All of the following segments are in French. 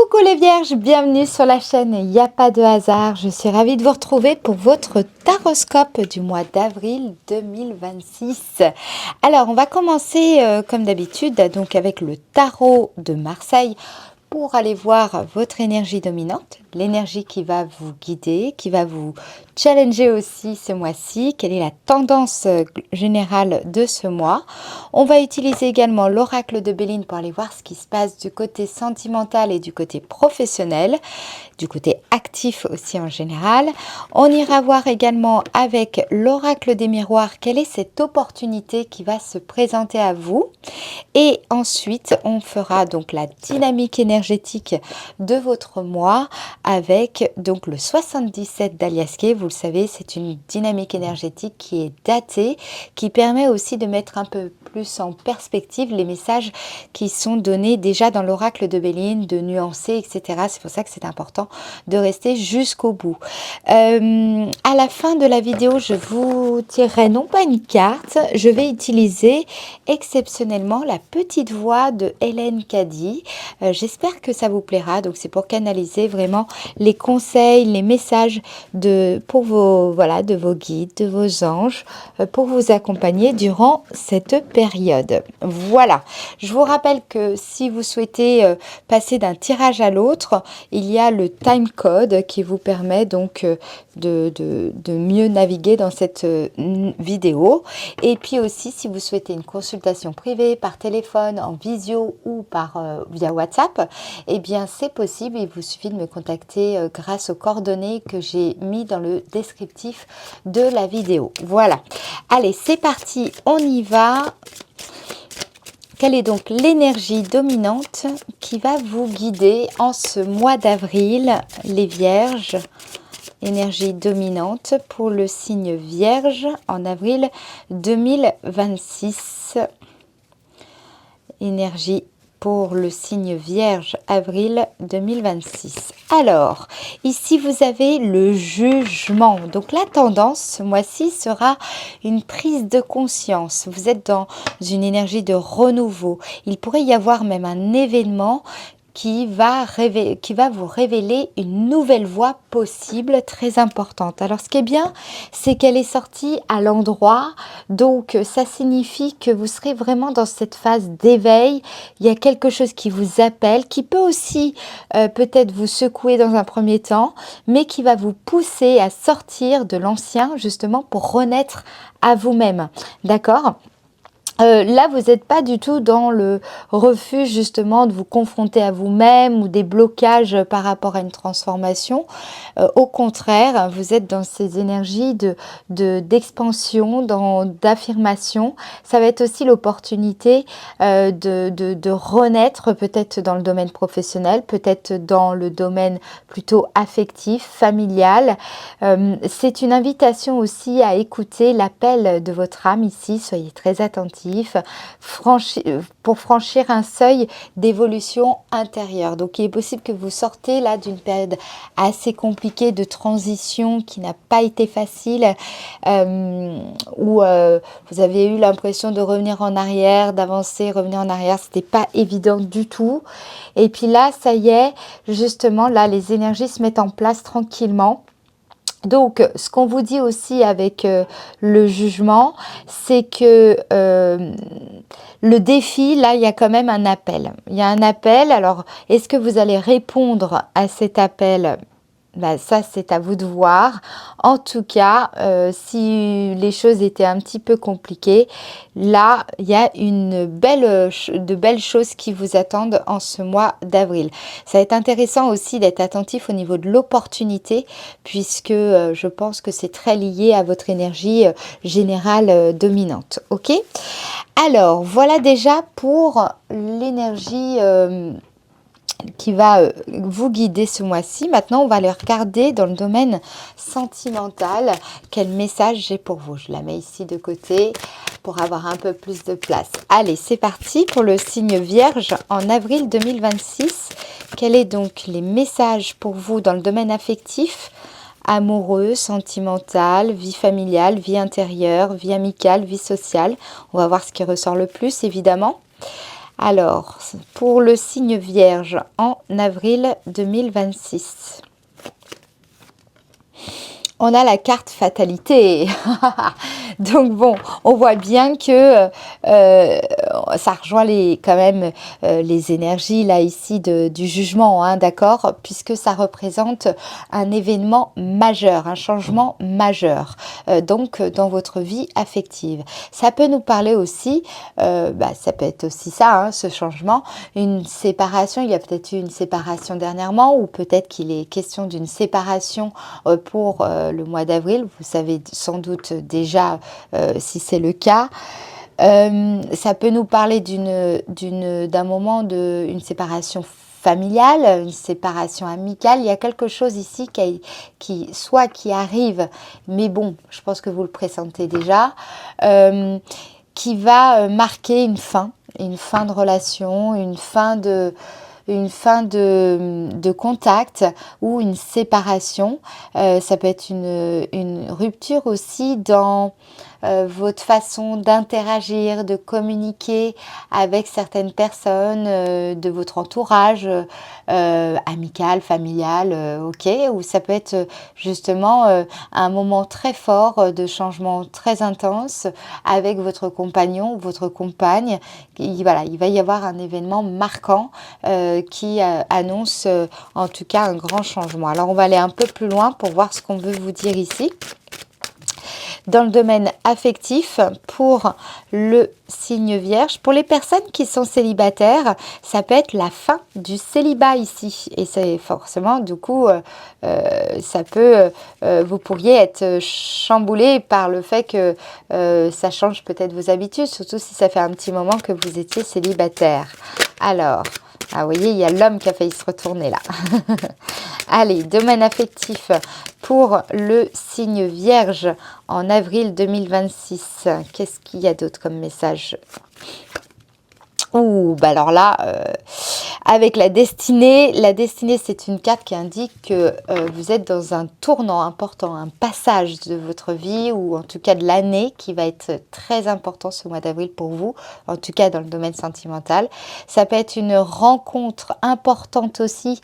Coucou les vierges, bienvenue sur la chaîne Il n'y a pas de hasard. Je suis ravie de vous retrouver pour votre taroscope du mois d'avril 2026. Alors on va commencer comme d'habitude donc avec le tarot de Marseille pour aller voir votre énergie dominante, l'énergie qui va vous guider, qui va vous challenger aussi ce mois-ci, quelle est la tendance générale de ce mois. On va utiliser également l'oracle de Béline pour aller voir ce qui se passe du côté sentimental et du côté professionnel, du côté actif aussi en général. On ira voir également avec l'oracle des miroirs quelle est cette opportunité qui va se présenter à vous. Et ensuite, on fera donc la dynamique énergétique de votre mois avec donc le 77 d'Aliaské. Vous le savez, c'est une dynamique énergétique qui est datée, qui permet aussi de mettre un peu plus en perspective les messages qui sont donnés déjà dans l'oracle de Béline, de nuancer, etc. C'est pour ça que c'est important de rester jusqu'au bout. À la fin de la vidéo, je vous tirerai non pas une carte, je vais utiliser exceptionnellement la petite voix de Hélène Caddy. J'espère que ça vous plaira. Donc c'est pour canaliser vraiment les conseils, les messages de vos guides, de vos anges, pour vous accompagner durant cette période. Voilà. Je vous rappelle que si vous souhaitez passer d'un tirage à l'autre, il y a le time code qui vous permet donc de mieux naviguer dans cette vidéo. Et puis aussi, si vous souhaitez une consultation privée par téléphone, en visio ou via WhatsApp, eh bien c'est possible. Il vous suffit de me contacter grâce aux coordonnées que j'ai mis dans le descriptif de la vidéo. Voilà. Allez, c'est parti, on y va. Quelle est donc l'énergie dominante qui va vous guider en ce mois d'avril, les vierges? Énergie dominante pour le signe Vierge en avril 2026. Énergie pour le signe Vierge, avril 2026. Alors, ici vous avez le jugement. Donc la tendance ce mois-ci sera une prise de conscience. Vous êtes dans une énergie de renouveau. Il pourrait y avoir même un événement qui va vous révéler une nouvelle voie possible très importante. Alors ce qui est bien, c'est qu'elle est sortie à l'endroit, donc ça signifie que vous serez vraiment dans cette phase d'éveil. Il y a quelque chose qui vous appelle, qui peut aussi peut-être vous secouer dans un premier temps, mais qui va vous pousser à sortir de l'ancien justement pour renaître à vous-même. D'accord ? Là, vous n'êtes pas du tout dans le refus justement de vous confronter à vous-même ou des blocages par rapport à une transformation. Au contraire, vous êtes dans ces énergies d'expansion, d'affirmation. Ça va être aussi l'opportunité de renaître peut-être dans le domaine professionnel, peut-être dans le domaine plutôt affectif, familial. C'est une invitation aussi à écouter l'appel de votre âme ici. Soyez très attentifs. Pour franchir un seuil d'évolution intérieure. Donc il est possible que vous sortez là d'une période assez compliquée de transition qui n'a pas été facile, où vous avez eu l'impression de revenir en arrière, d'avancer, revenir en arrière, c'était pas évident du tout. Et puis là, ça y est, justement, là les énergies se mettent en place tranquillement. Donc, ce qu'on vous dit aussi avec le jugement, c'est que le défi, là, il y a quand même un appel. Il y a un appel, alors, est-ce que vous allez répondre à cet appel ? Ben, ça, c'est à vous de voir. En tout cas, si les choses étaient un petit peu compliquées, là, il y a de belles choses qui vous attendent en ce mois d'avril. Ça va être intéressant aussi d'être attentif au niveau de l'opportunité, puisque je pense que c'est très lié à votre énergie générale dominante. Ok ? Alors, voilà déjà pour l'énergie qui va vous guider ce mois-ci. Maintenant, on va aller regarder dans le domaine sentimental quel message j'ai pour vous. Je la mets ici de côté pour avoir un peu plus de place. Allez, c'est parti pour le signe Vierge en avril 2026. Quels sont donc les messages pour vous dans le domaine affectif, amoureux, sentimental, vie familiale, vie intérieure, vie amicale, vie sociale? On va voir ce qui ressort le plus, évidemment. Alors, pour le signe Vierge en avril 2026. On a la carte fatalité. Donc bon, on voit bien que ça rejoint quand même les énergies là ici du jugement, hein, d'accord, puisque ça représente un événement majeur, un changement majeur, donc dans votre vie affective. Ça peut nous parler aussi, ça peut être aussi ça, hein, ce changement, une séparation. Il y a peut-être eu une séparation dernièrement, ou peut-être qu'il est question d'une séparation pour le mois d'avril. Vous savez sans doute déjà si c'est le cas. Ça peut nous parler d'un moment d'une séparation familiale, une séparation amicale. Il y a quelque chose ici qui arrive, mais bon, je pense que vous le pressentez déjà, qui va marquer une fin de relation, une fin de contact ou une séparation. Ça peut être une rupture aussi dans votre façon d'interagir, de communiquer avec certaines personnes de votre entourage, amical, familial, ok, ou ça peut être justement un moment très fort de changement très intense avec votre compagnon ou votre compagne. Voilà, il va y avoir un événement marquant qui annonce en tout cas un grand changement. Alors on va aller un peu plus loin pour voir ce qu'on veut vous dire ici. Dans le domaine affectif, pour le signe Vierge, pour les personnes qui sont célibataires, ça peut être la fin du célibat ici. Et c'est forcément, du coup, ça peut, vous pourriez être chamboulé par le fait que ça change peut-être vos habitudes, surtout si ça fait un petit moment que vous étiez célibataire. Alors, ah, vous voyez, il y a l'homme qui a failli se retourner là. Allez, domaine affectif pour le signe Vierge en avril 2026. Qu'est-ce qu'il y a d'autre comme message? Ouh, bah alors là, avec la destinée c'est une carte qui indique que vous êtes dans un tournant important, un passage de votre vie, ou en tout cas de l'année, qui va être très important ce mois d'avril pour vous, en tout cas dans le domaine sentimental. Ça peut être une rencontre importante aussi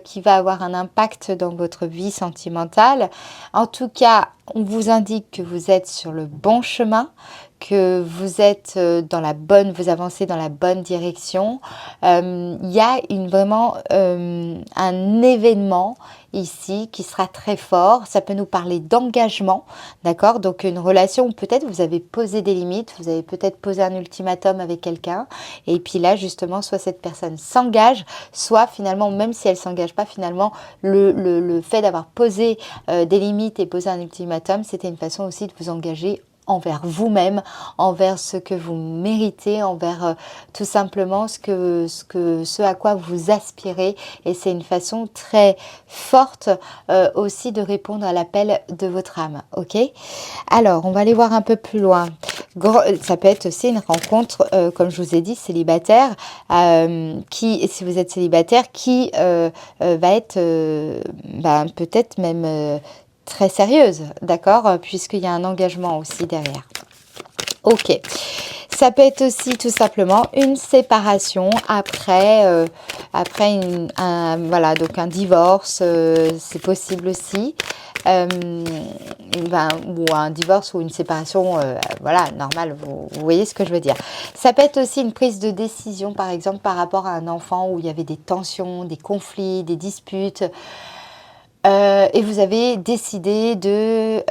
qui va avoir un impact dans votre vie sentimentale. En tout cas, on vous indique que vous êtes sur le bon chemin, que vous êtes vous avancez dans la bonne direction. Il y a vraiment un événement ici qui sera très fort. Ça peut nous parler d'engagement, d'accord? Donc une relation où peut-être vous avez posé des limites, vous avez peut-être posé un ultimatum avec quelqu'un, et puis là justement, soit cette personne s'engage, soit finalement, même si elle s'engage pas, finalement le fait d'avoir posé des limites et posé un ultimatum, c'était une façon aussi de vous engager envers vous-même, envers ce que vous méritez, envers tout simplement ce à quoi vous aspirez. Et c'est une façon très forte aussi de répondre à l'appel de votre âme. Ok? Alors, on va aller voir un peu plus loin. Ça peut être aussi une rencontre, comme je vous ai dit, célibataire, si vous êtes célibataire, qui va être peut-être même très sérieuse, d'accord, puisqu'il y a un engagement aussi derrière. Ok, ça peut être aussi tout simplement une séparation après donc un divorce, c'est possible aussi. Ou un divorce ou une séparation, normale, vous voyez ce que je veux dire. Ça peut être aussi une prise de décision, par exemple, par rapport à un enfant où il y avait des tensions, des conflits, des disputes. Et vous avez décidé de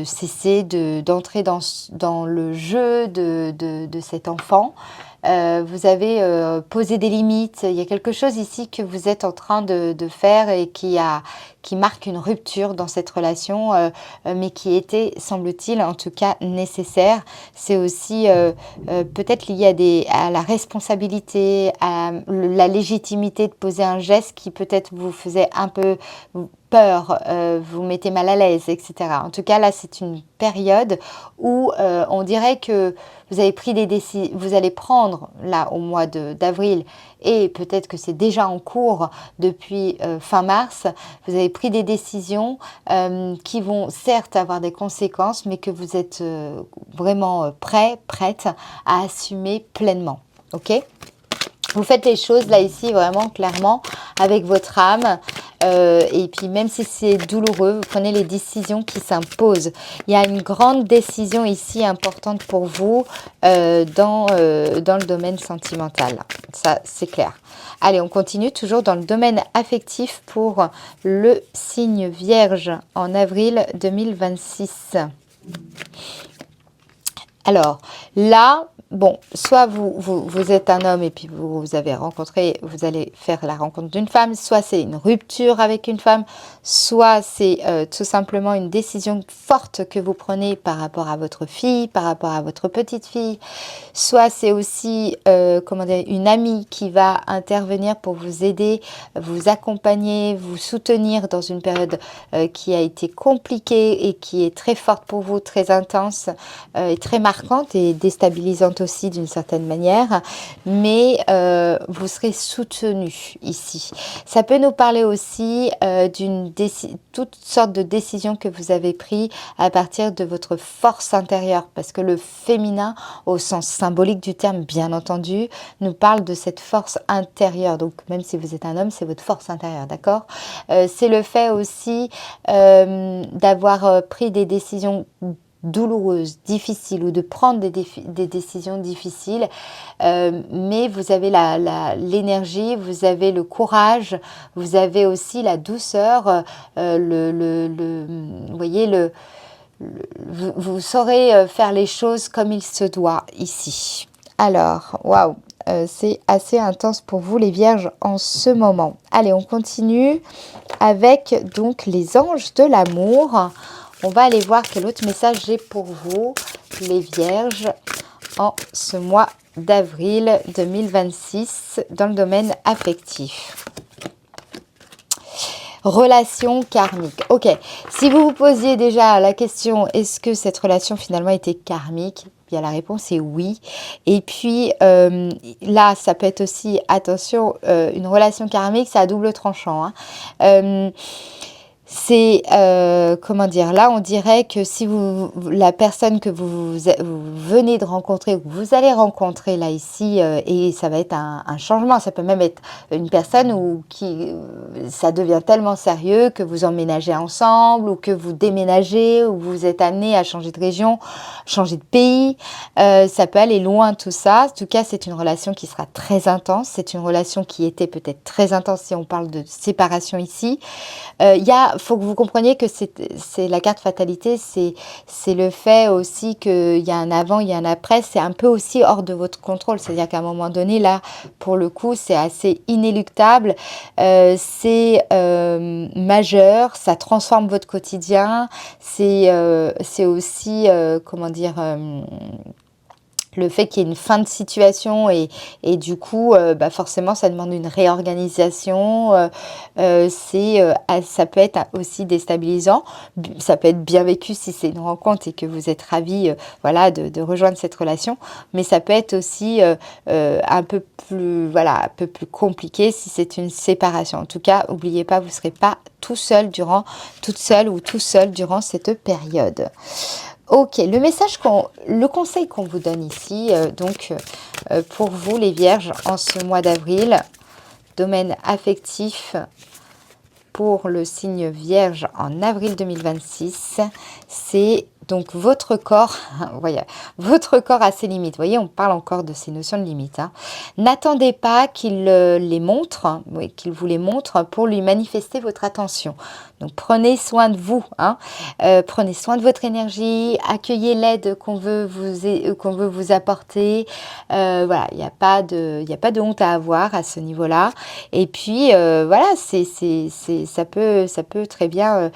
cesser d'entrer dans le jeu de cet enfant. Vous avez posé des limites. Il y a quelque chose ici que vous êtes en train de faire et qui marque une rupture dans cette relation, mais qui était, semble-t-il, en tout cas nécessaire. C'est aussi peut-être lié à la responsabilité, à la légitimité de poser un geste qui peut-être vous faisait un peu peur, vous mettez mal à l'aise, etc. En tout cas, là, c'est une période où on dirait que vous avez pris des décisions, vous allez prendre, là, au mois d'avril, et peut-être que c'est déjà en cours depuis fin mars, vous avez pris des décisions qui vont certes avoir des conséquences, mais que vous êtes vraiment prête à assumer pleinement. Ok ? Vous faites les choses là ici vraiment clairement avec votre âme et puis même si c'est douloureux, vous prenez les décisions qui s'imposent. Il y a une grande décision ici importante pour vous dans le domaine sentimental. Ça, c'est clair. Allez, on continue toujours dans le domaine affectif pour le signe Vierge en avril 2026. Alors là, bon, soit vous êtes un homme et puis vous avez rencontré, vous allez faire la rencontre d'une femme, soit c'est une rupture avec une femme, soit c'est tout simplement une décision forte que vous prenez par rapport à votre fille, par rapport à votre petite fille, soit c'est aussi comment dire, une amie qui va intervenir pour vous aider, vous accompagner, vous soutenir dans une période qui a été compliquée et qui est très forte pour vous, très intense et très marquante et déstabilisante aussi d'une certaine manière, mais vous serez soutenu ici. Ça peut nous parler aussi toutes sortes de décisions que vous avez prises à partir de votre force intérieure, parce que le féminin, au sens symbolique du terme, bien entendu, nous parle de cette force intérieure. Donc, même si vous êtes un homme, c'est votre force intérieure, d'accord ? C'est le fait aussi d'avoir pris des décisions douloureuses, difficiles, ou de prendre des décisions difficiles, mais vous avez l'énergie, vous avez le courage, vous avez aussi la douceur, vous voyez, vous saurez faire les choses comme il se doit ici. Alors, waouh, c'est assez intense pour vous les Vierges en ce moment. Allez, on continue avec donc les anges de l'amour. On va aller voir quel autre message j'ai pour vous, les Vierges, en ce mois d'avril 2026 dans le domaine affectif. Relation karmique. Ok, si vous vous posiez déjà la question, est-ce que cette relation finalement était karmique ? Bien, la réponse est oui. Et puis là, ça peut être aussi, attention, une relation karmique, c'est à double tranchant. C'est, comment dire, là on dirait que si la personne que vous venez de rencontrer, ou que vous allez rencontrer là ici, et ça va être un changement, ça peut même être une personne ça devient tellement sérieux que vous emménagez ensemble, ou que vous déménagez, ou vous êtes amené à changer de région, changer de pays, ça peut aller loin tout ça. En tout cas, c'est une relation qui sera très intense, c'est une relation qui était peut-être très intense si on parle de séparation ici. Faut que vous compreniez que c'est la carte fatalité, c'est le fait aussi qu'il y a un avant, il y a un après, c'est un peu aussi hors de votre contrôle, c'est-à-dire qu'à un moment donné, là, pour le coup, c'est assez inéluctable, c'est majeur, ça transforme votre quotidien, c'est aussi, comment dire... le fait qu'il y ait une fin de situation et du coup, forcément, ça demande une réorganisation. Ça peut être aussi déstabilisant. Ça peut être bien vécu si c'est une rencontre et que vous êtes ravis de rejoindre cette relation. Mais ça peut être aussi un peu plus compliqué si c'est une séparation. En tout cas, n'oubliez pas, vous ne serez pas toute seule ou tout seul durant cette période. Ok, le conseil qu'on vous donne ici, pour vous les Vierges en ce mois d'avril, domaine affectif pour le signe Vierge en avril 2026, c'est donc votre corps, voyez, votre corps a ses limites. Vous voyez, on parle encore de ces notions de limites. N'attendez pas qu'il qu'il vous les montre pour lui manifester votre attention. Donc prenez soin de vous, prenez soin de votre énergie, accueillez l'aide qu'on veut vous apporter. Il n'y a pas de honte à avoir à ce niveau-là. Et puis ça peut très bien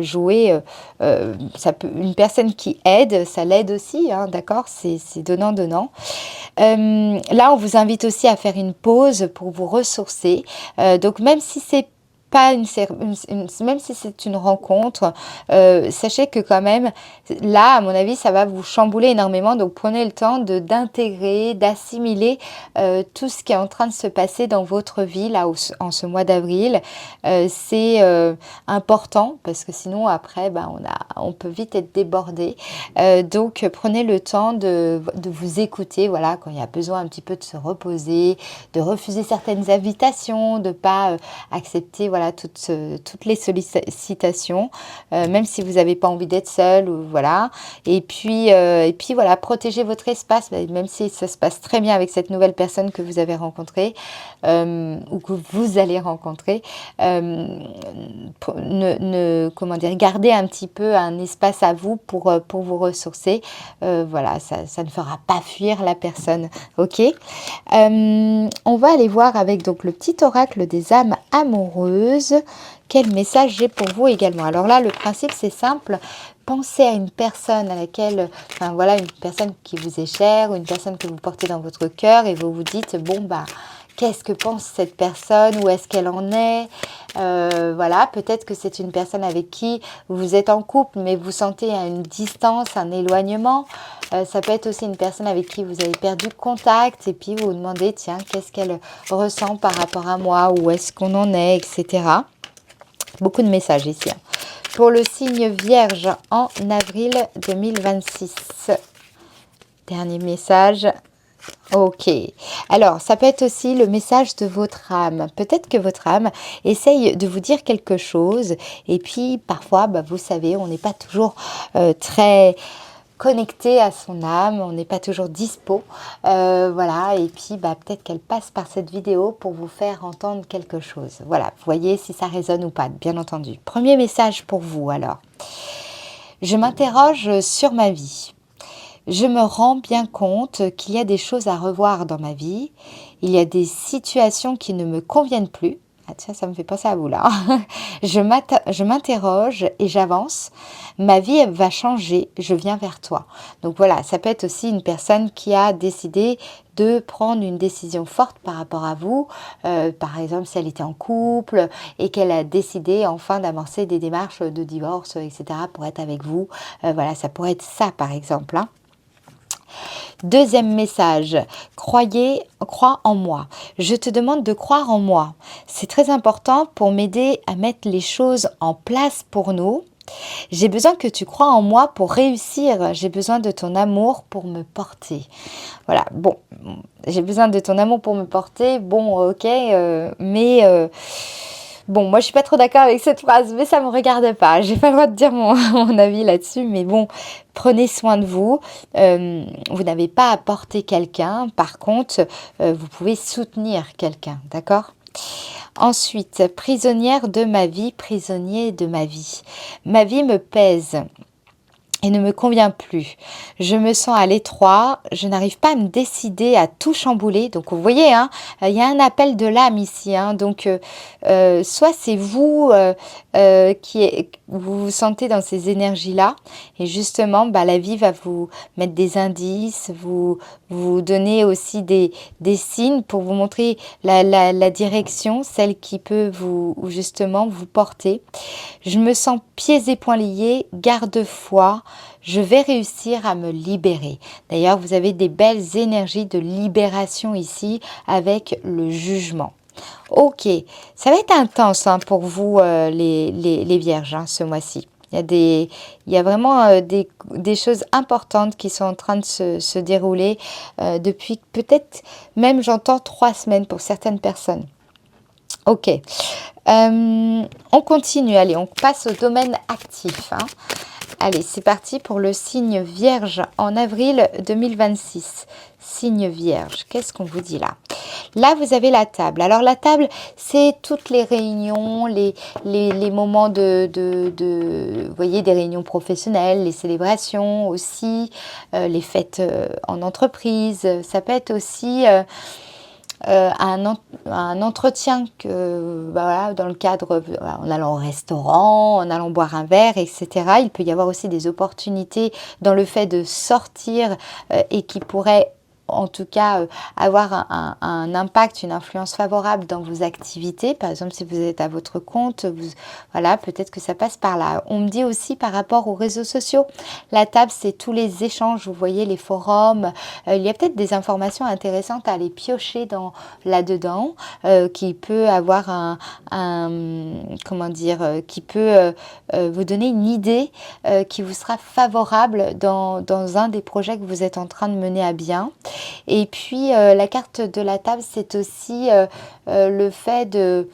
jouer. Une personne qui aide, ça l'aide aussi, d'accord, c'est donnant. Là, on vous invite aussi à faire une pause pour vous ressourcer. Donc même si c'est pas même si c'est une rencontre, sachez que quand même, là, à mon avis, ça va vous chambouler énormément. Donc, prenez le temps d'intégrer, d'assimiler tout ce qui est en train de se passer dans votre vie, là, en ce mois d'avril. C'est important parce que sinon, après, ben, on peut vite être débordé. Donc, prenez le temps de vous écouter, voilà, quand il y a besoin un petit peu de se reposer, de refuser certaines invitations, de pas accepter, voilà, toutes les sollicitations, même si vous n'avez pas envie d'être seul, ou voilà. Et puis voilà, protégez votre espace, même si ça se passe très bien avec cette nouvelle personne que vous avez rencontrée ou que vous allez rencontrer. Comment dire, gardez un petit peu un espace à vous pour vous ressourcer. Voilà, ça ne fera pas fuir la personne. Ok. On va aller voir avec donc le petit oracle des âmes amoureuses. Quel message j'ai pour vous également. Alors là, le principe c'est simple. Pensez à une personne à laquelle, enfin voilà, une personne qui vous est chère, ou une personne que vous portez dans votre cœur, et vous vous dites, bon bah, qu'est-ce que pense cette personne, où est-ce qu'elle en est, voilà, peut-être que c'est une personne avec qui vous êtes en couple, mais vous sentez une distance, un éloignement. Ça peut être aussi une personne avec qui vous avez perdu contact, et puis vous vous demandez, tiens, qu'est-ce qu'elle ressent par rapport à moi, où est-ce qu'on en est, etc. Beaucoup de messages ici. Pour le signe Vierge en avril 2026. Dernier message. Ok. Alors, ça peut être aussi le message de votre âme. Peut-être que votre âme essaye de vous dire quelque chose. Et puis, parfois, bah, vous savez, on n'est pas toujours très connecté à son âme, on n'est pas toujours dispo, voilà, et puis bah, peut-être qu'elle passe par cette vidéo pour vous faire entendre quelque chose. Voilà, vous voyez si ça résonne ou pas, bien entendu. Premier message pour vous alors. Je m'interroge sur ma vie. Je me rends bien compte qu'il y a des choses à revoir dans ma vie. Il y a des situations qui ne me conviennent plus. Ah tiens, ça me fait penser à vous là. Je m'interroge et j'avance. Ma vie elle va changer, je viens vers toi. Donc voilà, ça peut être aussi une personne qui a décidé de prendre une décision forte par rapport à vous. Par exemple, si elle était en couple et qu'elle a décidé enfin d'amorcer des démarches de divorce, etc. pour être avec vous. Voilà, ça pourrait être ça par exemple. Hein. Deuxième message, crois en moi. Je te demande de croire en moi. C'est très important pour m'aider à mettre les choses en place pour nous. J'ai besoin que tu crois en moi pour réussir. J'ai besoin de ton amour pour me porter. Voilà, bon, j'ai besoin de ton amour pour me porter. Bon, ok, mais... Bon, moi je suis pas trop d'accord avec cette phrase, mais ça me regarde pas. J'ai pas le droit de dire mon avis là-dessus, mais bon, prenez soin de vous. Vous n'avez pas à porter quelqu'un, par contre, vous pouvez soutenir quelqu'un, d'accord ? Ensuite, prisonnière de ma vie, prisonnier de ma vie. Ma vie me pèse et ne me convient plus. Je me sens à l'étroit, je n'arrive pas à me décider à tout chambouler. Donc vous voyez, hein, il y a un appel de l'âme ici. Hein, donc soit c'est vous vous vous sentez dans ces énergies-là, et justement, bah, la vie va vous mettre des indices, vous donner aussi des signes pour vous montrer la direction, celle qui peut justement vous porter. Je me sens pieds et poings liés, garde foi. Je vais réussir à me libérer. D'ailleurs, vous avez des belles énergies de libération ici avec le jugement. Ok, ça va être intense hein, pour vous les vierges hein, ce mois-ci. Il y a vraiment des choses importantes qui sont en train de se dérouler depuis peut-être même j'entends 3 semaines pour certaines personnes. Ok, on continue, allez, on passe au domaine actif. Hein. Allez, c'est parti pour le signe Vierge en avril 2026. Signe Vierge, qu'est-ce qu'on vous dit là? Là, vous avez la table. Alors, la table, c'est toutes les réunions, les moments vous voyez, des réunions professionnelles, les célébrations aussi, les fêtes en entreprise. Ça peut être aussi... un entretien bah voilà, dans le cadre, en allant au restaurant, en allant boire un verre, etc. Il peut y avoir aussi des opportunités dans le fait de sortir et qui pourraient en tout cas avoir un impact, une influence favorable dans vos activités. Par exemple, si vous êtes à votre compte, voilà, peut-être que ça passe par là. On me dit aussi par rapport aux réseaux sociaux, la table, c'est tous les échanges, vous voyez, les forums. Il y a peut-être des informations intéressantes à aller piocher là-dedans, qui peut avoir comment dire, qui peut vous donner une idée qui vous sera favorable dans un des projets que vous êtes en train de mener à bien. Et puis, la carte de la table, c'est aussi le fait de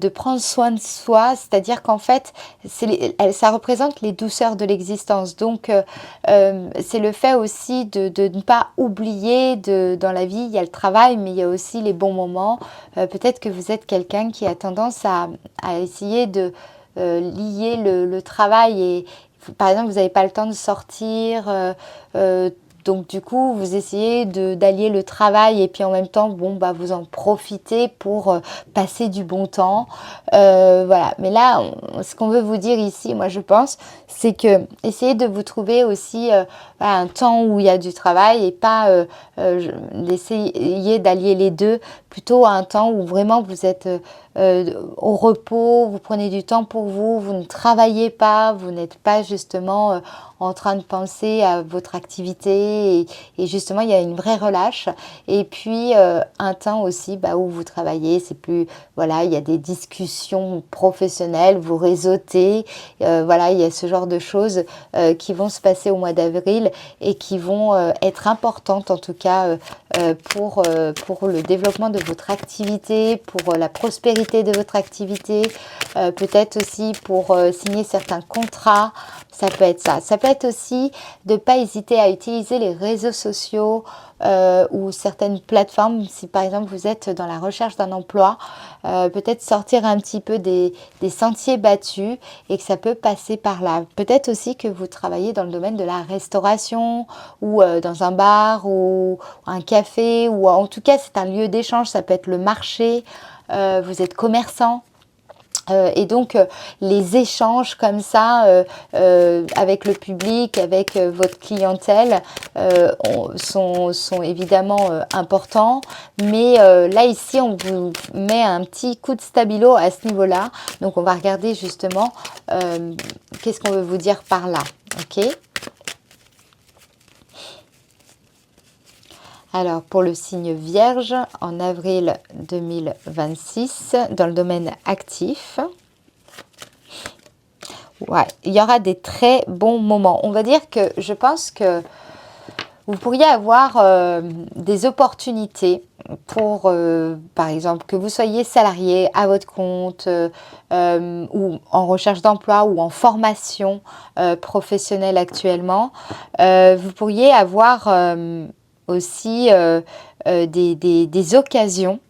prendre soin de soi, c'est-à-dire qu'en fait, ça représente les douceurs de l'existence. Donc, c'est le fait aussi de ne pas oublier dans la vie, il y a le travail, mais il y a aussi les bons moments. Peut-être que vous êtes quelqu'un qui a tendance à essayer de lier le travail et, par exemple, vous n'avez pas le temps de sortir, donc du coup, vous essayez d'allier le travail et puis en même temps, bon, bah, vous en profitez pour passer du bon temps. Voilà. Mais là, ce qu'on veut vous dire ici, moi je pense, c'est que essayez de vous trouver aussi voilà, un temps où il y a du travail et pas essayer d'allier les deux, plutôt un temps où vraiment vous êtes au repos, vous prenez du temps pour vous, vous ne travaillez pas, vous n'êtes pas justement en train de penser à votre activité et justement il y a une vraie relâche et puis un temps aussi où vous travaillez, c'est plus, voilà, il y a des discussions professionnelles, vous réseautez, voilà, il y a ce genre de choses qui vont se passer au mois d'avril et qui vont être importantes en tout cas pour le développement de votre activité, pour la prospérité de votre activité, peut-être aussi pour signer certains contrats, ça peut être ça. Ça peut être aussi de ne pas hésiter à utiliser les réseaux sociaux ou certaines plateformes. Si par exemple vous êtes dans la recherche d'un emploi, peut-être sortir un petit peu des sentiers battus et que ça peut passer par là. Peut-être aussi que vous travaillez dans le domaine de la restauration ou dans un bar ou un café ou en tout cas c'est un lieu d'échange, ça peut être le marché, vous êtes commerçant. Et donc les échanges comme ça avec le public, avec votre clientèle sont évidemment importants. Mais là ici on vous met un petit coup de stabilo à ce niveau-là. Donc on va regarder justement qu'est-ce qu'on veut vous dire par là. Ok ? Alors, pour le signe Vierge, en avril 2026, dans le domaine actif, ouais, il y aura des très bons moments. On va dire que je pense que vous pourriez avoir des opportunités pour, par exemple, que vous soyez salarié à votre compte ou en recherche d'emploi ou en formation professionnelle actuellement. Vous pourriez avoir aussi des occasions,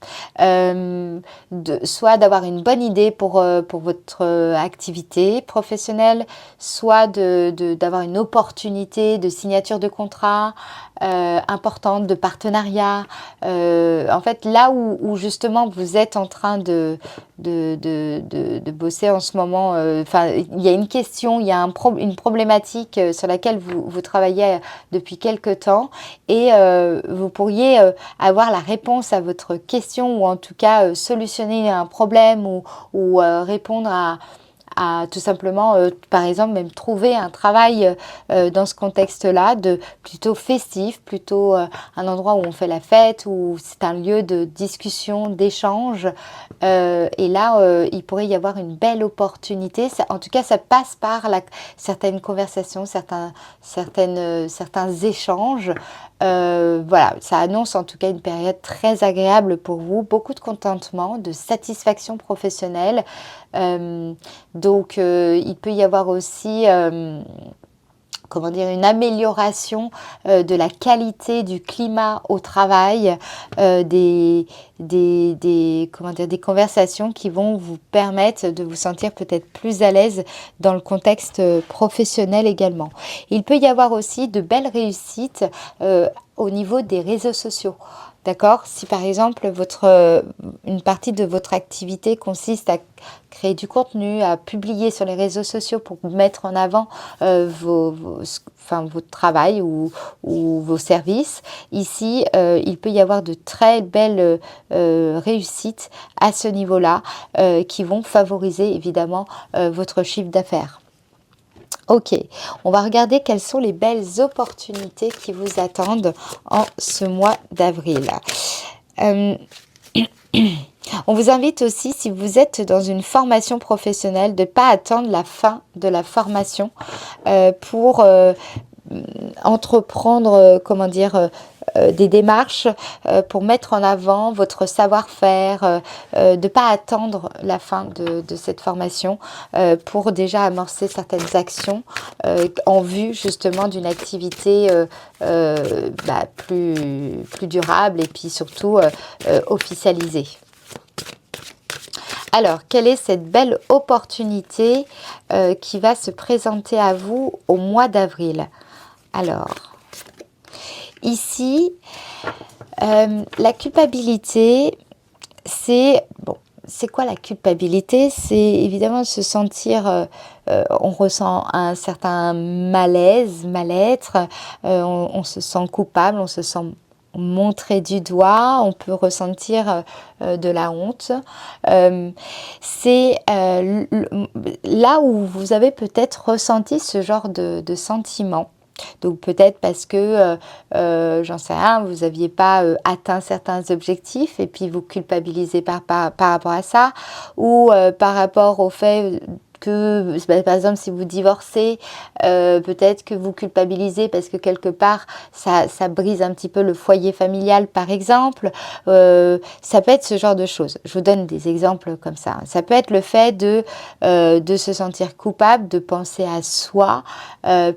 soit d'avoir une bonne idée pour votre activité professionnelle, soit d'avoir une opportunité de signature de contrat importante, de partenariat. En fait, là où justement vous êtes en train de bosser en ce moment, il y a une question, il y a une problématique sur laquelle vous travaillez depuis quelque temps et vous pourriez avoir la réponse à votre question ou en tout cas solutionner un problème ou répondre à tout simplement, par exemple, même trouver un travail dans ce contexte-là, de plutôt festif, plutôt un endroit où on fait la fête, où c'est un lieu de discussion, d'échange. Et là, il pourrait y avoir une belle opportunité. En tout cas, ça passe par certaines conversations, certains échanges. Voilà, ça annonce en tout cas une période très agréable pour vous, beaucoup de contentement, de satisfaction professionnelle. Donc, il peut y avoir aussi comment dire, une amélioration de la qualité du climat au travail, comment dire, des conversations qui vont vous permettre de vous sentir peut-être plus à l'aise dans le contexte professionnel également. Il peut y avoir aussi de belles réussites au niveau des réseaux sociaux. D'accord? Si par exemple une partie de votre activité consiste à créer du contenu, à publier sur les réseaux sociaux pour mettre en avant votre travail ou vos services, ici, il peut y avoir de très belles réussites à ce niveau-là qui vont favoriser évidemment votre chiffre d'affaires. Ok, on va regarder quelles sont les belles opportunités qui vous attendent en ce mois d'avril. On vous invite aussi, si vous êtes dans une formation professionnelle, de ne pas attendre la fin de la formation pour entreprendre, des démarches pour mettre en avant votre savoir-faire, de ne pas attendre la fin de cette formation pour déjà amorcer certaines actions en vue justement d'une activité plus durable et puis surtout officialisée. Alors, quelle est cette belle opportunité qui va se présenter à vous au mois d'avril? Alors, ici, la culpabilité, c'est quoi la culpabilité? C'est évidemment se sentir, on ressent un certain malaise, mal-être, on se sent coupable, on se sent montré du doigt, on peut ressentir de la honte. C'est là où vous avez peut-être ressenti ce genre de sentiment. Donc peut-être parce que, j'en sais rien, vous n'aviez pas atteint certains objectifs et puis vous culpabilisez par rapport à ça, ou par rapport au fait que, par exemple, si vous divorcez, peut-être que vous culpabilisez parce que quelque part, ça brise un petit peu le foyer familial, par exemple. Ça peut être ce genre de choses. Je vous donne des exemples comme ça. Ça peut être le fait de se sentir coupable, de penser à soi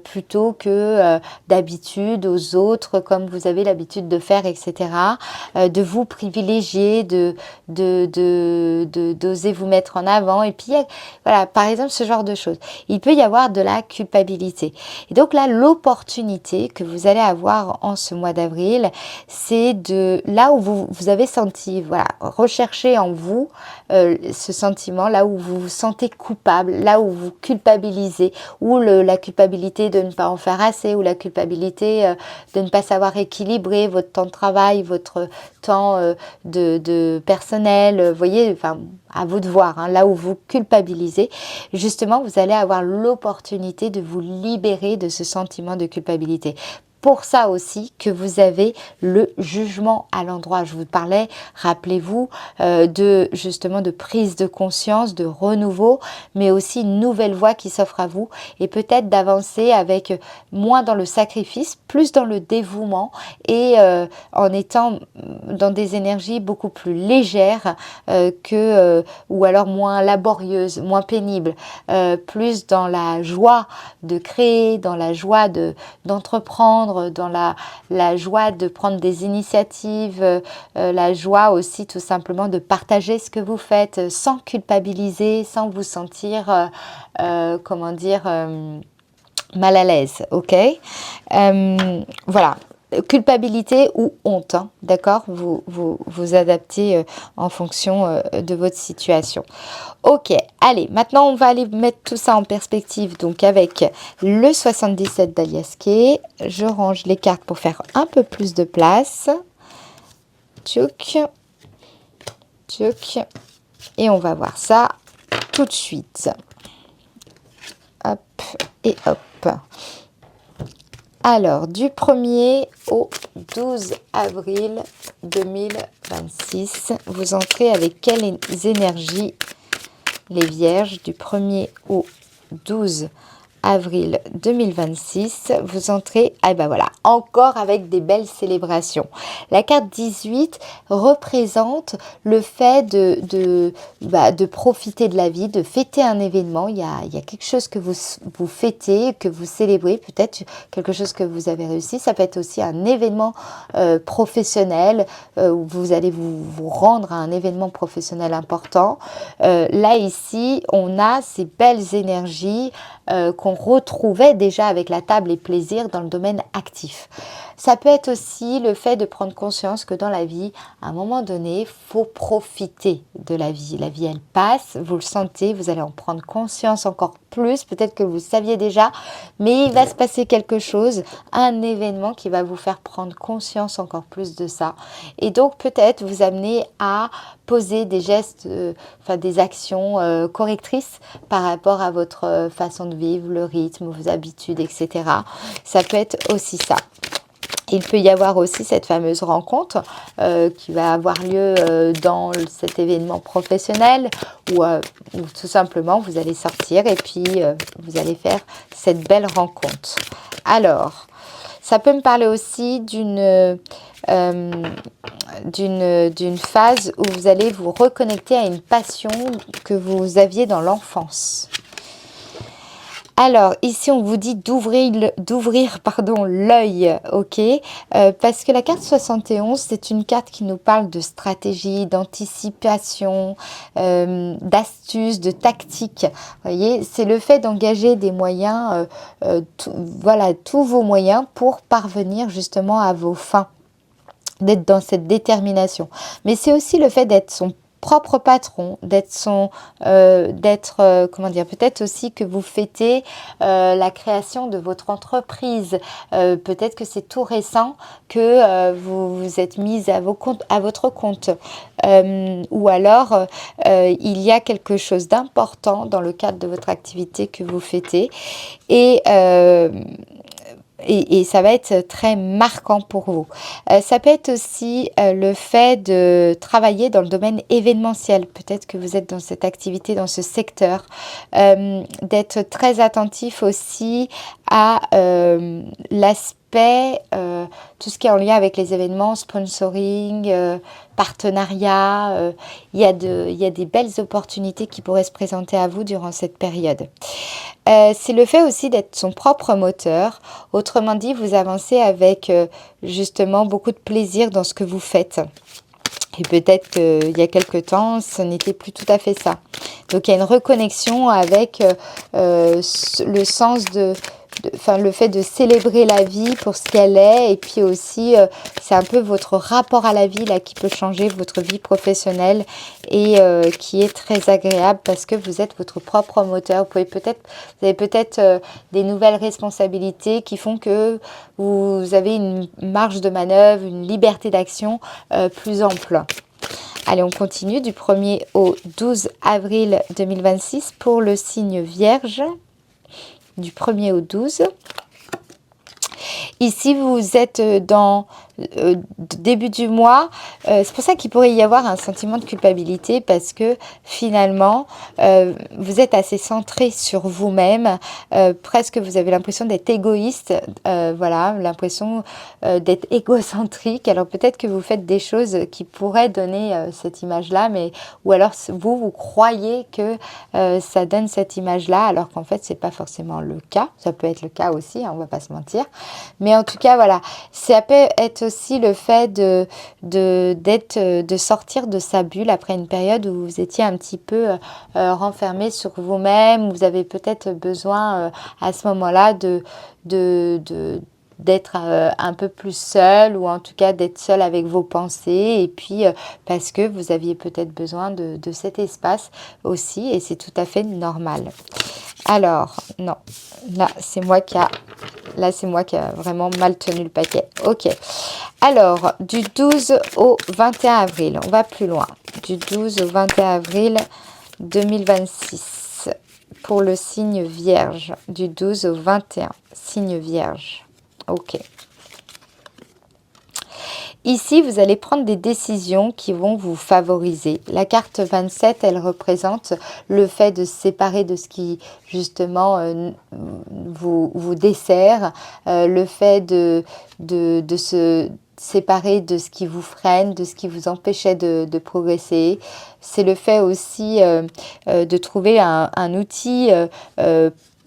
plutôt que d'habitude aux autres, comme vous avez l'habitude de faire, etc. De vous privilégier, d'oser vous mettre en avant. Et puis, voilà, par exemple, ce genre de choses. Il peut y avoir de la culpabilité. Et donc là, l'opportunité que vous allez avoir en ce mois d'avril, c'est de là où vous avez senti, voilà, rechercher en vous ce sentiment, là où vous vous sentez coupable, là où vous culpabilisez, ou la culpabilité de ne pas en faire assez, ou la culpabilité de ne pas savoir équilibrer votre temps de travail, votre temps de personnel, vous voyez, enfin, à vous de voir, hein, là où vous culpabilisez, justement, vous allez avoir l'opportunité de vous libérer de ce sentiment de culpabilité. Pour ça aussi que vous avez le jugement à l'endroit. Je vous parlais, rappelez-vous, justement de prise de conscience, de renouveau, mais aussi une nouvelle voie qui s'offre à vous et peut-être d'avancer avec moins dans le sacrifice, plus dans le dévouement et en étant dans des énergies beaucoup plus légères ou alors moins laborieuses, moins pénibles, plus dans la joie de créer, dans la joie d'entreprendre, dans la joie de prendre des initiatives, la joie aussi tout simplement de partager ce que vous faites sans culpabiliser, sans vous sentir, mal à l'aise, ok? Voilà. Culpabilité ou honte, hein, d'accord? Vous adaptez en fonction de votre situation. Ok, allez, maintenant on va aller mettre tout ça en perspective. Donc avec le 77 d'Alias Kay, je range les cartes pour faire un peu plus de place. Tchouk, tchouk, et on va voir ça tout de suite. Hop et hop. Alors, du 1er au 12 avril 2026, vous entrez avec quelles énergies, les Vierges, du 1er au 12 avril 2026, vous entrez, encore avec des belles célébrations. La carte 18 représente le fait de profiter de la vie, de fêter un événement. Il y a quelque chose que vous fêtez, que vous célébrez, peut-être quelque chose que vous avez réussi. Ça peut être aussi un événement professionnel où vous allez vous rendre à un événement professionnel important. Là, ici, on a ces belles énergies qu'on qu'on retrouvait déjà avec la table et plaisir dans le domaine actif. Ça peut être aussi le fait de prendre conscience que dans la vie, à un moment donné, il faut profiter de la vie. La vie, elle passe, vous le sentez, vous allez en prendre conscience encore plus, peut-être que vous le saviez déjà, mais il va se passer quelque chose, un événement qui va vous faire prendre conscience encore plus de ça. Et donc peut-être vous amener à poser des gestes, des actions correctrices par rapport à votre façon de vivre, le rythme, vos habitudes, etc. Ça peut être aussi ça. Il peut y avoir aussi cette fameuse rencontre qui va avoir lieu dans cet événement professionnel où tout simplement vous allez sortir et puis vous allez faire cette belle rencontre. Alors, ça peut me parler aussi d'une phase où vous allez vous reconnecter à une passion que vous aviez dans l'enfance. Alors, ici, on vous dit d'ouvrir l'œil, ok, parce que la carte 71, c'est une carte qui nous parle de stratégie, d'anticipation, d'astuces, de tactique. Vous voyez, c'est le fait d'engager des moyens, tous vos moyens pour parvenir justement à vos fins, d'être dans cette détermination. Mais c'est aussi le fait d'être son propre patron, peut-être aussi que vous fêtez la création de votre entreprise. Peut-être que c'est tout récent que vous vous êtes mise à votre compte. Ou alors, il y a quelque chose d'important dans le cadre de votre activité que vous fêtez. Et ça va être très marquant pour vous. Ça peut être aussi le fait de travailler dans le domaine événementiel. Peut-être que vous êtes dans cette activité, dans ce secteur. D'être très attentif aussi à l'aspect, tout ce qui est en lien avec les événements, sponsoring, partenariat. Il y a des belles opportunités qui pourraient se présenter à vous durant cette période. C'est le fait aussi d'être son propre moteur. Autrement dit, vous avancez avec justement beaucoup de plaisir dans ce que vous faites. Et peut-être qu'il y a quelque temps, ce n'était plus tout à fait ça. Donc il y a une reconnexion avec le sens le fait de célébrer la vie pour ce qu'elle est, et puis aussi c'est un peu votre rapport à la vie là qui peut changer votre vie professionnelle et qui est très agréable parce que vous êtes votre propre moteur. Vous avez peut-être des nouvelles responsabilités qui font que vous avez une marge de manœuvre, une liberté d'action plus ample. Allez, on continue du 1er au 12 avril 2026 pour le signe Vierge. Du 1er au 12. Ici, vous êtes dans début du mois. C'est pour ça qu'il pourrait y avoir un sentiment de culpabilité parce que finalement, vous êtes assez centré sur vous-même. Presque, vous avez l'impression d'être égoïste. L'impression d'être égocentrique. Alors peut-être que vous faites des choses qui pourraient donner cette image-là, ou alors vous croyez que ça donne cette image-là, alors qu'en fait, c'est pas forcément le cas. Ça peut être le cas aussi, on va pas se mentir. Mais en tout cas, voilà, ça peut être aussi le fait de sortir de sa bulle après une période où vous étiez un petit peu renfermé sur vous-même. Vous avez peut-être besoin à ce moment-là d'être un peu plus seul, ou en tout cas d'être seul avec vos pensées, et puis parce que vous aviez peut-être besoin de cet espace aussi, et c'est tout à fait normal. Alors, non, là c'est moi qui a vraiment mal tenu le paquet. Ok, alors du 12 au 21 avril, on va plus loin, du 12 au 21 avril 2026 pour le signe Vierge, du 12 au 21, signe Vierge. Ok. Ici, vous allez prendre des décisions qui vont vous favoriser. La carte 27, elle représente le fait de se séparer de ce qui, justement, vous dessert, le fait de se séparer de ce qui vous freine, de ce qui vous empêchait de progresser. C'est le fait aussi de trouver un outil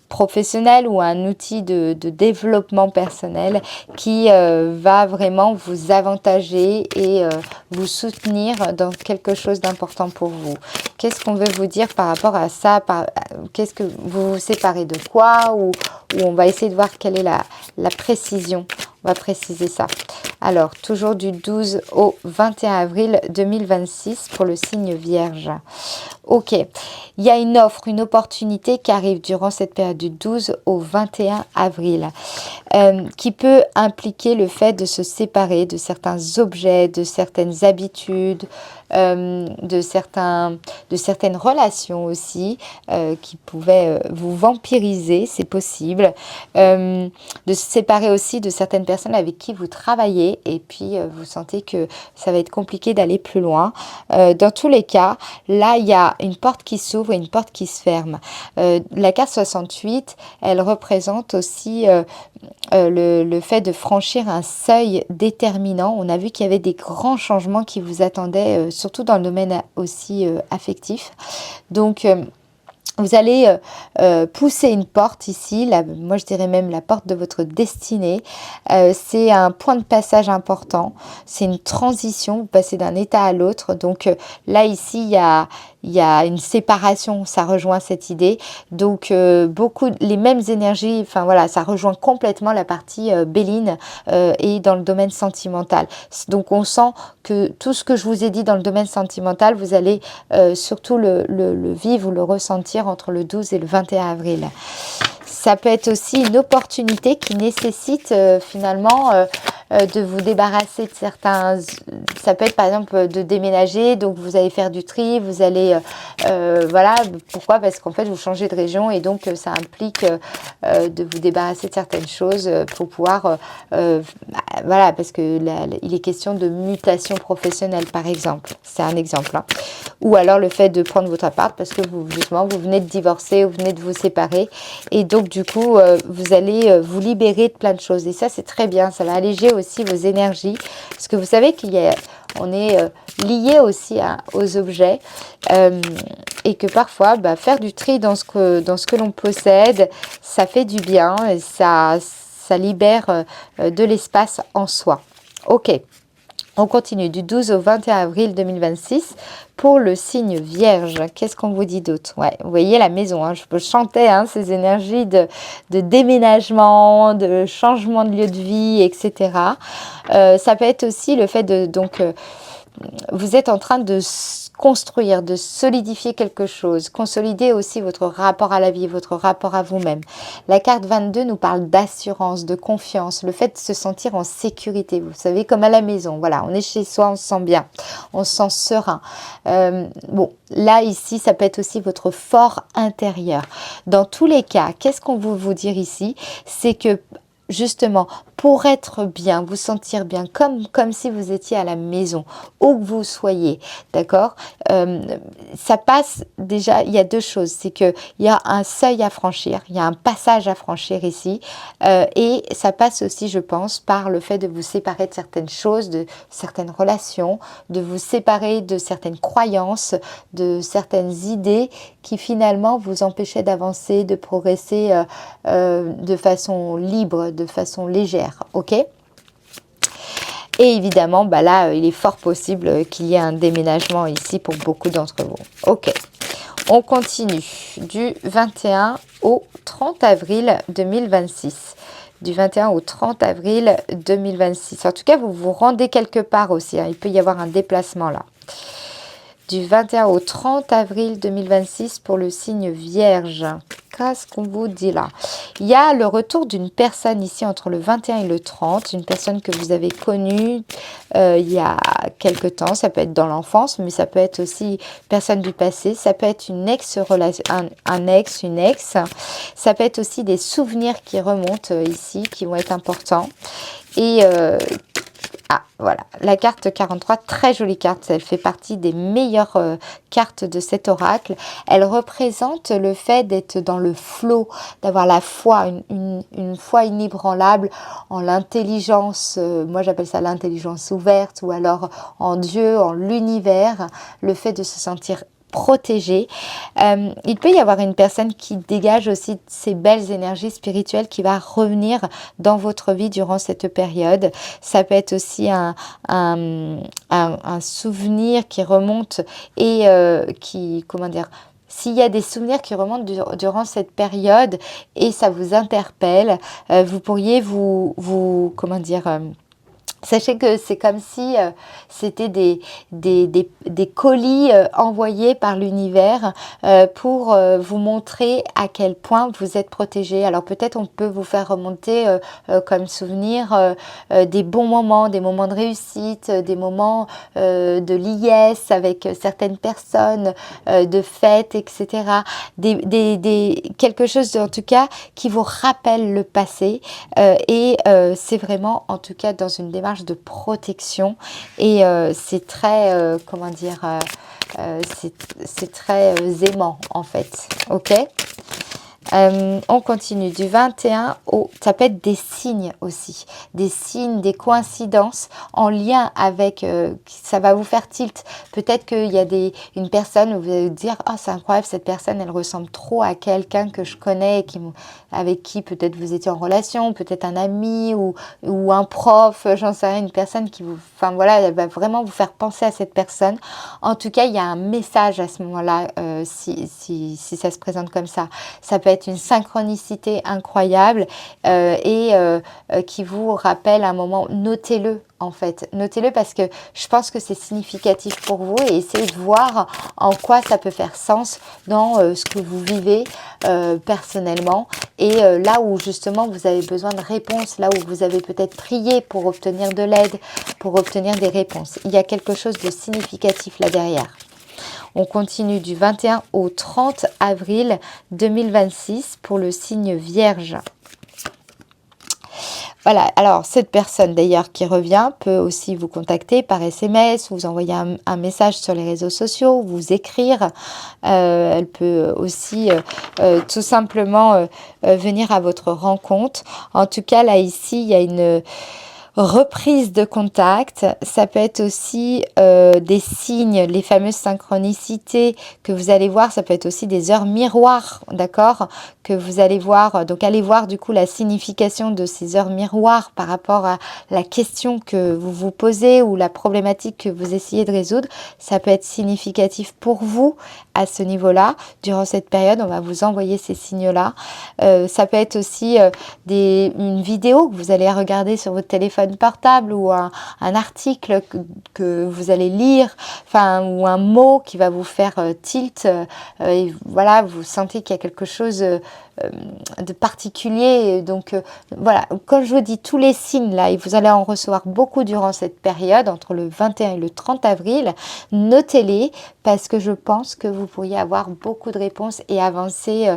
professionnel ou un outil de développement personnel qui va vraiment vous avantager et vous soutenir dans quelque chose d'important pour vous. Qu'est-ce qu'on veut vous dire par rapport à ça? Qu'est-ce que vous vous séparez de quoi? Ou on va essayer de voir quelle est la précision. On va préciser ça. Alors, toujours du 12 au 21 avril 2026 pour le signe Vierge. Ok, il y a une offre, une opportunité qui arrive durant cette période du 12 au 21 avril qui peut impliquer le fait de se séparer de certains objets, de certaines habitudes, de certaines relations aussi qui pouvaient vous vampiriser, c'est possible, de se séparer aussi de certaines personnes avec qui vous travaillez et puis vous sentez que ça va être compliqué d'aller plus loin. Dans tous les cas, là il y a une porte qui s'ouvre et une porte qui se ferme. La carte 68, elle représente aussi le fait de franchir un seuil déterminant. On a vu qu'il y avait des grands changements qui vous attendaient, surtout dans le domaine aussi affectif. Donc, vous allez pousser une porte ici, moi je dirais même la porte de votre destinée. C'est un point de passage important, c'est une transition, vous passez d'un état à l'autre. Donc là ici il y a une séparation, ça rejoint cette idée. Donc les mêmes énergies, enfin voilà, ça rejoint complètement la partie béline et dans le domaine sentimental. Donc on sent que tout ce que je vous ai dit dans le domaine sentimental, vous allez surtout le vivre ou le ressentir entre le 12 et le 21 avril. Ça peut être aussi une opportunité qui nécessite finalement de vous débarrasser de certains... Ça peut être par exemple de déménager, donc vous allez faire du tri, vous allez... voilà, pourquoi? Parce qu'en fait vous changez de région et donc ça implique de vous débarrasser de certaines choses pour pouvoir... voilà, parce que il est question de mutation professionnelle par exemple. C'est un exemple. Hein. Ou alors le fait de prendre votre appart parce que justement vous venez de divorcer, vous venez de vous séparer et donc du coup vous allez vous libérer de plein de choses et ça c'est très bien, ça va alléger aussi vos énergies parce que vous savez on est lié aussi aux objets et que parfois faire du tri dans ce que l'on possède, ça fait du bien et ça libère de l'espace en soi. Ok. On continue du 12 au 21 avril 2026 pour le signe Vierge. Qu'est-ce qu'on vous dit d'autre? Ouais, vous voyez la maison, hein, je peux chanter ces énergies de déménagement, de changement de lieu de vie, etc. Ça peut être aussi le fait de... Donc, vous êtes en train de construire, de solidifier quelque chose, consolider aussi votre rapport à la vie, votre rapport à vous-même. La carte 22 nous parle d'assurance, de confiance, le fait de se sentir en sécurité, vous savez, comme à la maison, voilà, on est chez soi, on se sent bien, on se sent serein. Bon, là, ici, ça peut être aussi votre fort intérieur. Dans tous les cas, qu'est-ce qu'on veut vous dire ici? C'est que justement, pour être bien, vous sentir bien, comme si vous étiez à la maison, où que vous soyez, d'accord, ça passe déjà, il y a deux choses, c'est qu'il y a un seuil à franchir, il y a un passage à franchir ici, et ça passe aussi, je pense, par le fait de vous séparer de certaines choses, de certaines relations, de vous séparer de certaines croyances, de certaines idées qui finalement vous empêchaient d'avancer, de progresser de façon libre, de façon légère, ok? Et évidemment, là, il est fort possible qu'il y ait un déménagement ici pour beaucoup d'entre vous. Ok, on continue du 21 au 30 avril 2026. Du 21 au 30 avril 2026. En tout cas, vous vous rendez quelque part aussi. Hein. Il peut y avoir un déplacement là. Du 21 au 30 avril 2026 pour le signe Vierge. Qu'est-ce qu'on vous dit là? Il y a le retour d'une personne ici entre le 21 et le 30, une personne que vous avez connue il y a quelque temps, ça peut être dans l'enfance, mais ça peut être aussi personne du passé, ça peut être une ex-relation, un ex, une ex, ça peut être aussi des souvenirs qui remontent ici, qui vont être importants. Et voilà, la carte 43, très jolie carte, elle fait partie des meilleures cartes de cet oracle. Elle représente le fait d'être dans le flow, d'avoir la foi, une foi inébranlable en l'intelligence, moi j'appelle ça l'intelligence ouverte, ou alors en Dieu, en l'univers, le fait de se sentir protéger. Il peut y avoir une personne qui dégage aussi ces belles énergies spirituelles qui va revenir dans votre vie durant cette période. Ça peut être aussi un souvenir qui remonte et qui, comment dire, s'il y a des souvenirs qui remontent durant cette période et ça vous interpelle, vous pourriez comment dire, sachez que c'est comme si c'était des colis envoyés par l'univers pour vous montrer à quel point vous êtes protégé. Alors peut-être on peut vous faire remonter comme souvenir des bons moments, des moments de réussite, des moments de liesse avec certaines personnes, de fêtes, etc. Quelque chose en tout cas qui vous rappelle le passé et c'est vraiment en tout cas dans une démarche de protection et c'est très comment dire c'est très aimant en fait, ok. On continue du 21 au... Ça peut être des signes aussi. Des signes, des coïncidences en lien avec... ça va vous faire tilt. Peut-être qu'il y a une personne où vous allez vous dire « Oh, c'est incroyable, cette personne, elle ressemble trop à quelqu'un que je connais, avec qui peut-être vous étiez en relation, peut-être un ami ou un prof, j'en sais rien, une personne qui vous... Enfin voilà, elle va vraiment vous faire penser à cette personne. En tout cas, il y a un message à ce moment-là, si ça se présente comme ça. Ça peut être une synchronicité incroyable qui vous rappelle un moment, notez-le en fait, notez-le parce que je pense que c'est significatif pour vous et essayez de voir en quoi ça peut faire sens dans ce que vous vivez personnellement et là où justement vous avez besoin de réponses, là où vous avez peut-être prié pour obtenir de l'aide, pour obtenir des réponses. Il y a quelque chose de significatif là derrière. On continue du 21 au 30 avril 2026 pour le signe Vierge. Voilà, alors cette personne d'ailleurs qui revient peut aussi vous contacter par SMS, vous envoyer un message sur les réseaux sociaux, vous écrire. Elle peut aussi tout simplement venir à votre rencontre. En tout cas, là ici, il y a une... reprise de contact, ça peut être aussi des signes, les fameuses synchronicités que vous allez voir, ça peut être aussi des heures miroirs, d'accord, que vous allez voir. Donc allez voir du coup la signification de ces heures miroirs par rapport à la question que vous vous posez ou la problématique que vous essayez de résoudre. Ça peut être significatif pour vous à ce niveau-là. Durant cette période, on va vous envoyer ces signes-là. Ça peut être aussi une vidéo que vous allez regarder sur votre téléphone portable ou un article que vous allez lire, enfin, ou un mot qui va vous faire tilt et voilà, vous sentez qu'il y a quelque chose de particulier. Donc voilà, comme je vous dis, tous les signes là, et vous allez en recevoir beaucoup durant cette période entre le 21 et le 30 avril, notez-les parce que je pense que vous pourriez avoir beaucoup de réponses et avancer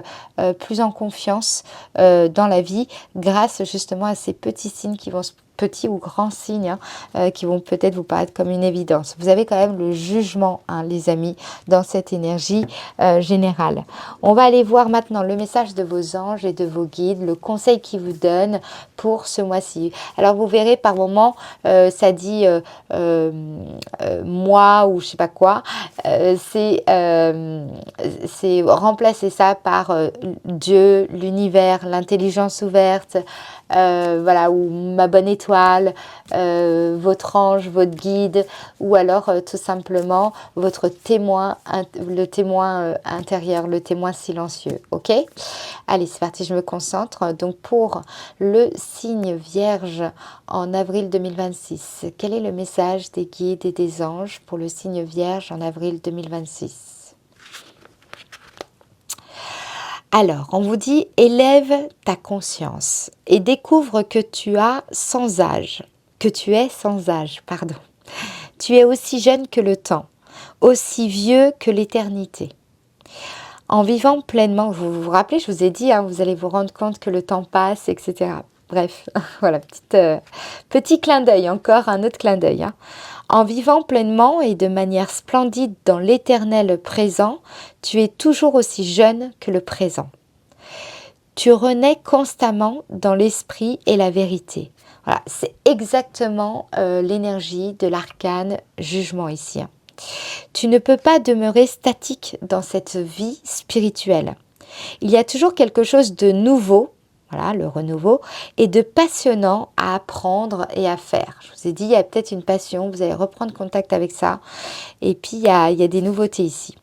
plus en confiance dans la vie grâce justement à ces petits signes qui vont petits ou grands signes qui vont peut-être vous paraître comme une évidence. Vous avez quand même le jugement, hein, les amis, dans cette énergie générale. On va aller voir maintenant le message de vos anges et de vos guides, le conseil qu'ils vous donnent pour ce mois-ci. Alors vous verrez par moment, ça dit moi ou je sais pas quoi. C'est remplacer ça par Dieu, l'univers, l'intelligence ouverte. Voilà, ou ma bonne étoile, votre ange, votre guide, ou alors tout simplement votre témoin, le témoin intérieur, le témoin silencieux, ok? Allez, c'est parti, je me concentre. Donc pour le signe Vierge en avril 2026, quel est le message des guides et des anges pour le signe Vierge en avril 2026? Alors, on vous dit, élève ta conscience et découvre que tu es sans âge, pardon. Tu es aussi jeune que le temps, aussi vieux que l'éternité. En vivant pleinement, vous vous rappelez, je vous ai dit, hein, vous allez vous rendre compte que le temps passe, etc. Bref, voilà, petit clin d'œil, encore un autre clin d'œil. Hein. En vivant pleinement et de manière splendide dans l'éternel présent, tu es toujours aussi jeune que le présent. Tu renais constamment dans l'esprit et la vérité. Voilà, c'est exactement l'énergie de l'arcane jugement ici. Hein. Tu ne peux pas demeurer statique dans cette vie spirituelle. Il y a toujours quelque chose de nouveau, voilà, le renouveau, et de passionnant à apprendre et à faire. Je vous ai dit, il y a peut-être une passion, vous allez reprendre contact avec ça. Et puis, il y a des nouveautés ici.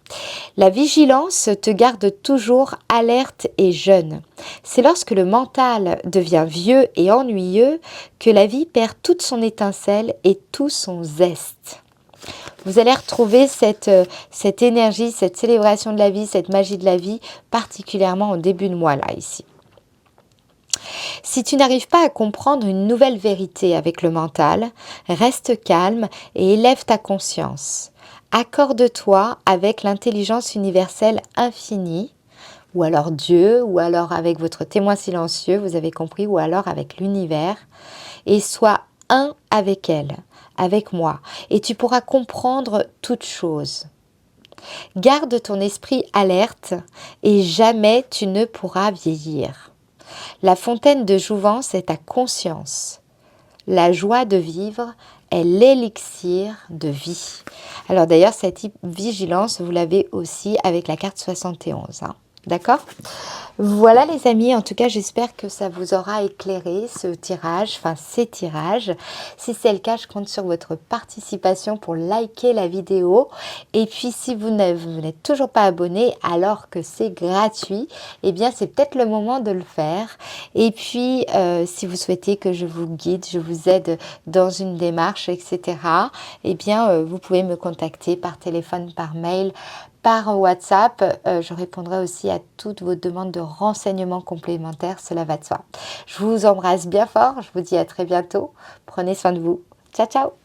La vigilance te garde toujours alerte et jeune. C'est lorsque le mental devient vieux et ennuyeux que la vie perd toute son étincelle et tout son zeste. Vous allez retrouver cette énergie, cette célébration de la vie, cette magie de la vie, particulièrement en début de mois là, ici. Si tu n'arrives pas à comprendre une nouvelle vérité avec le mental, reste calme et élève ta conscience. Accorde-toi avec l'intelligence universelle infinie, ou alors Dieu, ou alors avec votre témoin silencieux, vous avez compris, ou alors avec l'univers, et sois un avec elle, avec moi, et tu pourras comprendre toutes choses. Garde ton esprit alerte et jamais tu ne pourras vieillir. La fontaine de jouvence est ta conscience. La joie de vivre est l'élixir de vie. Alors d'ailleurs, cette vigilance, vous l'avez aussi avec la carte 71. D'accord? Voilà les amis, en tout cas j'espère que ça vous aura éclairé ce tirage, enfin ces tirages. Si c'est le cas, je compte sur votre participation pour liker la vidéo. Et puis si vous n'êtes toujours pas abonné alors que c'est gratuit, eh bien c'est peut-être le moment de le faire. Et puis si vous souhaitez que je vous guide, je vous aide dans une démarche, etc. Eh bien vous pouvez me contacter par téléphone, par mail, par WhatsApp. Je répondrai aussi à toutes vos demandes de renseignements complémentaires, cela va de soi. Je vous embrasse bien fort, je vous dis à très bientôt. Prenez soin de vous. Ciao, ciao!